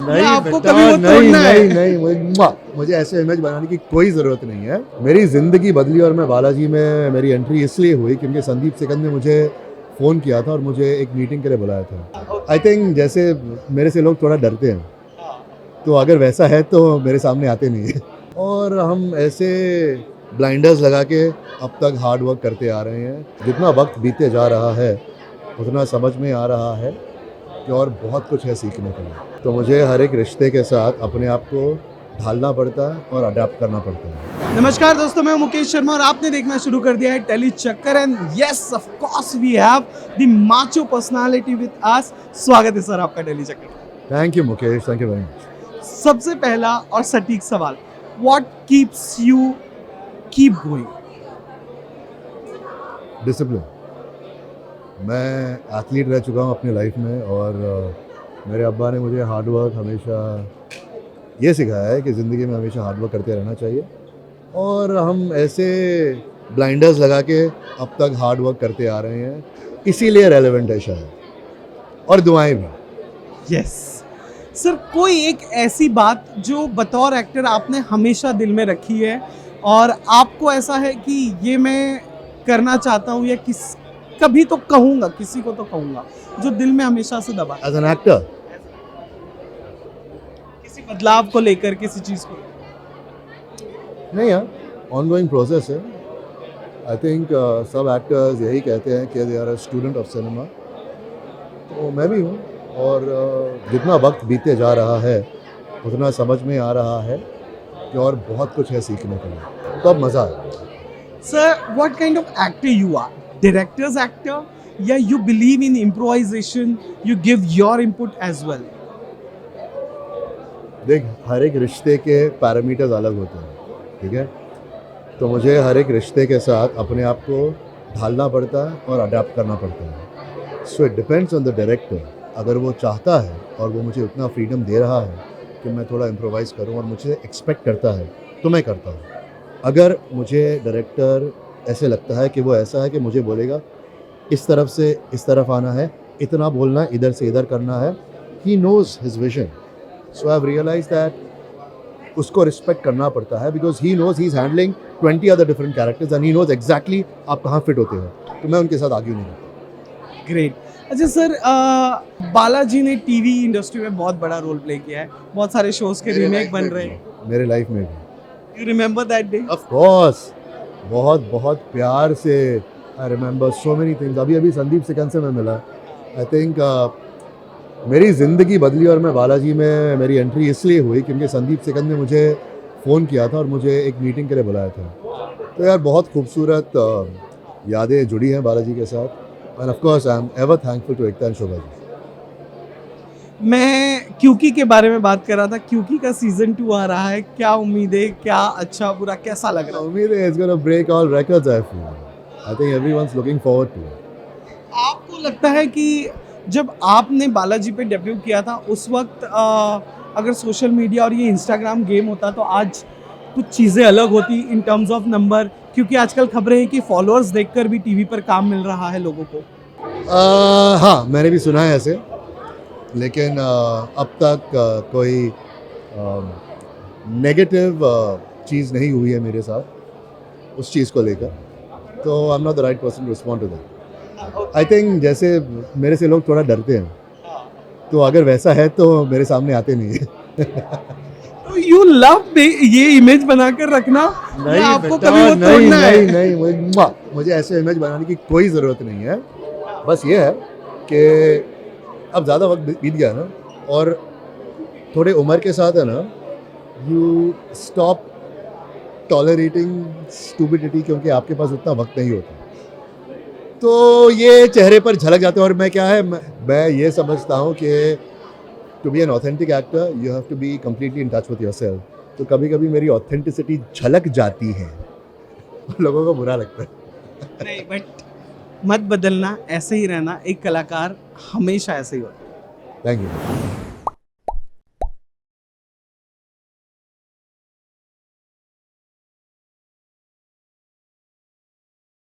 नहीं आपको बेटा, कभी वो नहीं तोड़ना है? नहीं, मुझे ऐसे इमेज बनाने की कोई ज़रूरत नहीं है। मेरी ज़िंदगी बदली और मैं बालाजी में मेरी एंट्री इसलिए हुई क्योंकि संदीप सिकंद ने मुझे फ़ोन किया था और मुझे एक मीटिंग के लिए बुलाया था। आई थिंक जैसे मेरे से लोग थोड़ा डरते हैं, तो अगर वैसा है तो मेरे सामने आते नहीं है। और हम ऐसे ब्लाइंडर्स लगा के अब तक हार्ड वर्क करते आ रहे हैं। जितना वक्त बीते जा रहा है उतना समझ में आ रहा है कि और बहुत कुछ है सीखने के लिए। तो मुझे हर एक रिश्ते के साथ अपने आप को ढालना पड़ता है और अडेप्ट करना पड़ता है। नमस्कार दोस्तों, मैं मुकेश शर्मा और आपने देखना शुरू कर दिया है Tele Chakkar and yes of course we have the macho personality with us. स्वागत है सर आपका Tele Chakkar. Thank you Mukesh, thank you very much. सबसे पहला और सटीक सवाल, what keeps you keep going? Discipline. मैं एथलीट रह चुका हूँ अपनी लाइफ में और मेरे अब्बा ने मुझे हार्ड वर्क हमेशा ये सिखाया है कि ज़िंदगी में हमेशा हार्ड वर्क करते रहना चाहिए। और हम ऐसे ब्लाइंडर्स लगा के अब तक हार्ड वर्क करते आ रहे हैं, इसीलिए रेलेवेंट है शायद, और दुआएं भी। यस सर, कोई एक ऐसी बात जो बतौर एक्टर आपने हमेशा दिल में रखी है और आपको ऐसा है कि ये मैं करना चाहता हूँ या कभी तो कहूँगा, किसी को तो कहूँगा, जो दिल में हमेशा से दबा है? एज एन एक्टर किसी बदलाव को लेकर, किसी चीज़ को? नहीं यार, ऑनगोइंग प्रोसेस है। आई थिंक सब एक्टर्स यही कहते हैं कि they are a student of cinema, तो मैं भी हूँ। और जितना वक्त बीते जा रहा है उतना समझ में आ रहा है कि और बहुत कुछ है सीखने के लिए, तब मज़ा है। Sir, what kind of actor you are? Directors actor या you believe in improvisation, you give your input as well? देख, हर एक रिश्ते के पैरामीटर्स अलग होते हैं, ठीक है? तो मुझे हर एक रिश्ते के साथ अपने आप को ढालना पड़ता है और अडेप्ट करना पड़ता है। So it depends on the director. अगर वो चाहता है और वो मुझे उतना फ्रीडम दे रहा है कि मैं थोड़ा इम्प्रोवाइज़ करूँ और मुझे एक्सपेक्ट करता है, तो मैं करता हूँ। अगर मुझे डायरेक्टर ऐसे लगता है कि वो ऐसा है कि मुझे बोलेगा इस तरफ से इस तरफ आना है, इतना बोलना है, इधर से इधर करना है, he knows his vision. So I have realise that उसको रिस्पेक्ट करना पड़ता है because he knows he is handling 20 other different characters and he knows exactly आप कहाँ फिट होते हो। तो मैं उनके साथ आर्ग्यू नहीं करता। ग्रेट। अच्छा सर, बालाजी ने टीवी इंडस्ट्री में बहुत बड़ा रोल प्ले किया है, बहुत सारे शोज के रीमेक बन रहे हैं। मेरे लाइफ में भी। You remember that day? Of course, बहुत बहुत प्यार से I remember so many things. अभी संदीप सिकंद से मैं मिला। आई थिंक मेरी ज़िंदगी बदली और मैं बालाजी में मेरी एंट्री इसलिए हुई क्योंकि संदीप सिकंद ने मुझे फ़ोन किया था और मुझे एक मीटिंग के लिए बुलाया था। तो यार बहुत खूबसूरत यादें जुड़ी हैं बालाजी के साथ। And of course I am ever thankful to Ekta and Shobha ji. मैं क्यूकी के बारे में बात कर रहा था। क्यूकी का सीजन 2 आ रहा है, क्या उम्मीदें, क्या अच्छा बुरा, कैसा लग रहा है? उम्मीद है it's gonna break all records. I feel, I think everyone's looking forward to it. आपको लगता है कि जब आपने बालाजी पे डेब्यू किया था उस वक्त अगर सोशल मीडिया और ये इंस्टाग्राम गेम होता तो आज कुछ चीज़ें अलग होती इन टर्म्स ऑफ नंबर? क्योंकि आजकल खबरें हैं कि फॉलोअर्स देखकर भी टीवी पर काम मिल रहा है लोगों को। हाँ, मैंने भी सुना है ऐसे, लेकिन अब तक कोई नेगेटिव चीज़ नहीं हुई है मेरे साथ उस चीज़ को लेकर। तो I am not the right person to respond to that. I think जैसे मेरे से लोग थोड़ा डरते हैं, तो अगर वैसा है तो मेरे सामने आते नहीं है। तो यू लव ये इमेज बनाकर रखना या आपको बेटा, कभी वो तोड़ना है? नहीं, मुझे ऐसे इमेज बनाने की कोई ज़रूरत नहीं है। बस ये है कि अब ज़्यादा वक्त बीत गया ना, और थोड़े उम्र के साथ है ना, यू स्टॉप टॉलरेटिंग स्टूपिडिटी, क्योंकि आपके पास उतना वक्त नहीं होता। तो ये चेहरे पर झलक जाते हैं। और मैं क्या है, मैं ये समझता हूँ कि to be an authentic actor you have to be completely in touch with yourself. तो कभी कभी मेरी ऑथेंटिसिटी झलक जाती है, लोगों को बुरा लगता है। नहीं, बट मत बदलना, ऐसे ही रहना। एक कलाकार हमेशा ऐसे ही होता है। Thank you.